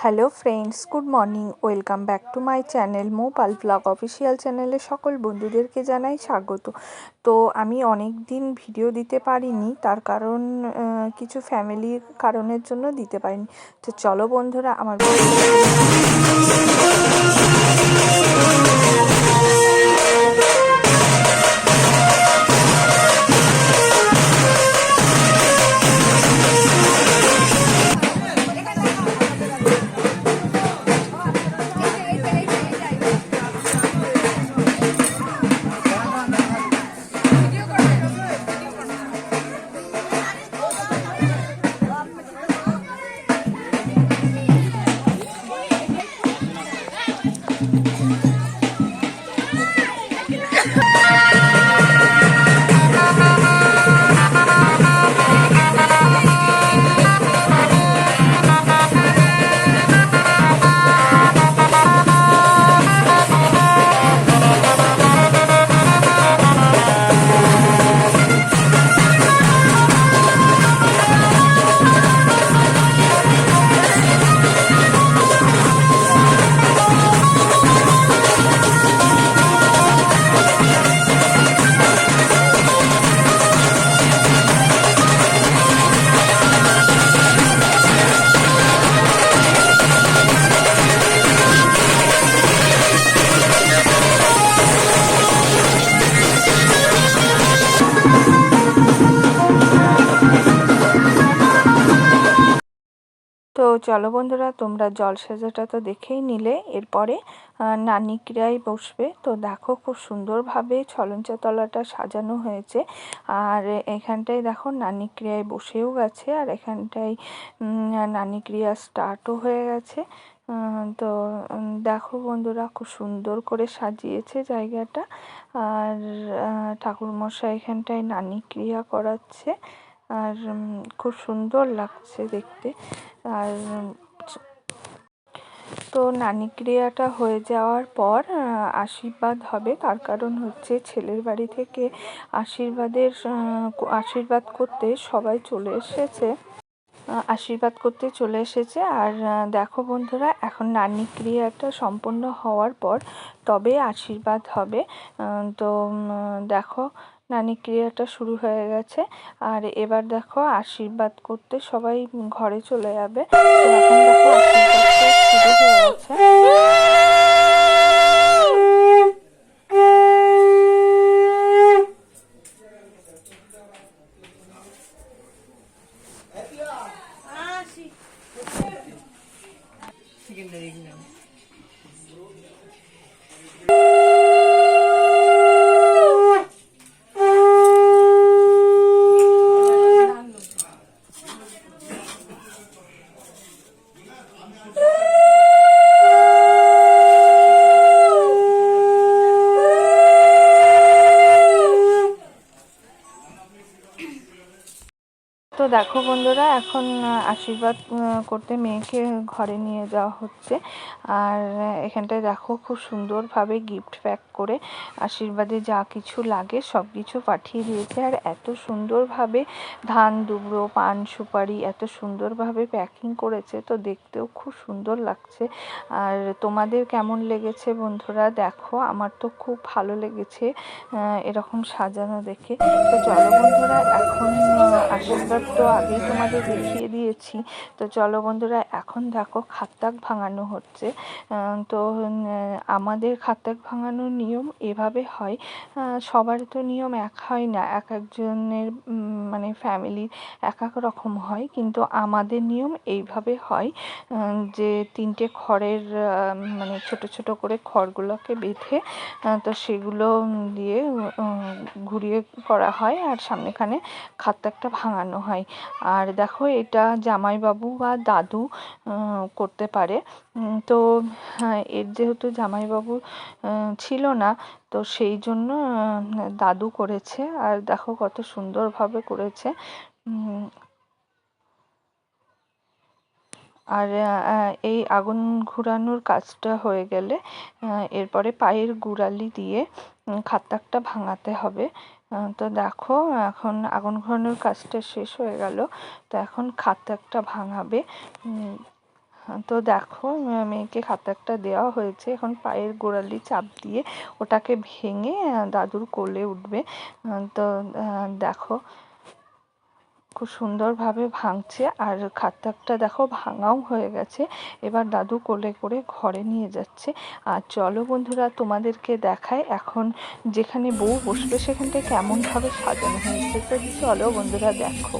Hello friends, good morning. Welcome back to my channel Mo Pal blog official চ্যানেলে সকল বন্ধুদেরকে জানাই স্বাগত। তো আমি অনেক দিন ভিডিও দিতে পারিনি, তার কারণ কিছু ফ্যামিলির কারণের জন্য দিতে পারিনি। তো চলো বন্ধুরা আমার তো চলো বন্ধুরা, তোমরা জলসাজাটা তো দেখেই নিলে। এরপরে নানি ক্রিয়ায় বসবে। তো দেখো খুব সুন্দরভাবে ছলঞ্চাতলাটা সাজানো হয়েছে। আর এখানটায় দেখো নানি ক্রিয়ায় বসেও গেছে, আর এখানটায় নানি ক্রিয়া স্টার্টও হয়ে গেছে। তো দেখো বন্ধুরা, খুব সুন্দর করে সাজিয়েছে জায়গাটা। আর ঠাকুরমশাই এখানটায় নানি ক্রিয়া করাচ্ছে, আর খুব সুন্দর লাগছে দেখতে। আর তো নানি ক্রিয়াটা হয়ে যাওয়ার পর আশীর্বাদ হবে। তার কারণ হচ্ছে ছেলের বাড়ি থেকে আশীর্বাদ করতে সবাই চলে এসেছে, আশীর্বাদ করতে চলে এসেছে। আর দেখো বন্ধুরা, এখন নানি ক্রিয়াটা সম্পন্ন হওয়ার পর তবে আশীর্বাদ হবে। তো দেখো নানি ক্রিয়াটা শুরু হয়ে গেছে। আর এবার দেখো আশীর্বাদ করতে সবাই ঘরে চলে যাবে। তো এখন দেখো আশীর্বাদটা শুরু হয়ে গেছে। তো দেখো বন্ধুরা, এখন আশীর্বাদ করতে মেয়েকে ঘরে নিয়ে যাওয়া হচ্ছে। আর এখানটায় দেখো খুব সুন্দরভাবে গিফট প্যাক করে আশীর্বাদে যা কিছু লাগে সব কিছু পাঠিয়ে দিয়েছে। আর এত সুন্দরভাবে ধান দুব্রো পান সুপারি এত সুন্দরভাবে প্যাকিং করেছে, তো দেখতেও খুব সুন্দর লাগছে। আর তোমাদের কেমন লেগেছে বন্ধুরা দেখো, আমার তো খুব ভালো লেগেছে এরকম সাজানো দেখে। তো চলো বন্ধুরা, এখন আশীর্বাদ তো আগেই তোমাদের দেখিয়ে দিয়েছি। তো চলো বন্ধুরা, এখন দেখো খাত্তাক ভাঙানো হচ্ছে। তো আমাদের খাত্তাক ভাঙানোর নিয়ম এভাবে হয়। সবার তো নিয়ম এক হয় না, এক একজনের মানে ফ্যামিলির এক এক রকম হয়, কিন্তু আমাদের নিয়ম এইভাবে হয় যে 3টে খড়ের মানে ছোট ছোট করে খড়গুলোকে বেঁধে তো সেগুলো দিয়ে ঘুরিয়ে করা হয়, আর সামনেখানে খাত্তাকটা ভাঙানো হয়। আর দেখো এটা জামাইবাবু বা দাদু করতে পারে। তো এর যেহেতু জামাইবাবু ছিল না, তো সেই জন্য দাদু করেছে। আর দেখো কত সুন্দরভাবে করেছে। আর এই আগুন ঘুরানোর কাজটা হয়ে গেলে এরপরে পায়ের গোড়ালি দিয়ে খাত্তাকটা ভাঙাতে হবে। তো দেখো এখন আগুন ঘোরানোর কাজটা শেষ হয়ে গেল, তো এখন খাত্তাকটা ভাঙাবে। তো দেখো মেয়েকে খাতা একটা দেওয়া হয়েছে, এখন পায়ের গোড়ালি চাপ দিয়ে ওটাকে ভেঙে দাদুর কোলে উঠবে। তো দেখো খুব সুন্দরভাবে ভাঙছে, আর খাতাটা দেখো ভাঙাও হয়ে গেছে। এবার দাদু কোলে করে ঘরে নিয়ে যাচ্ছে। আর চলো বন্ধুরা তোমাদেরকে দেখায় এখন যেখানে বউ বসবে সেখানটা কেমনভাবে সাজানো হয়েছে। তো চলো বন্ধুরা দেখো।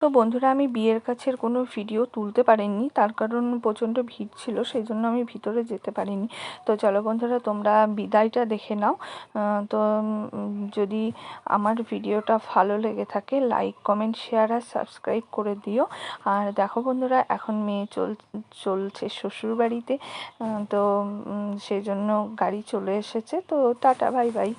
তো বন্ধুরা আমি বিয়ের কাছের কোনো ভিডিও তুলতে পারিনি, তার কারণ প্রচণ্ড ভিড় ছিল, সেই জন্য আমি ভিতরে যেতে পারিনি। তো চলো বন্ধুরা তোমরা বিদায়টা দেখে নাও। তো যদি আমার ভিডিওটা ভালো লেগে থাকে লাইক কমেন্ট শেয়ার আর সাবস্ক্রাইব করে দিও। আর দেখো বন্ধুরা এখন মেয়ে চলছে শ্বশুরবাড়িতে, তো সেই জন্য গাড়ি চলে এসেছে। তো টাটা বাই বাই।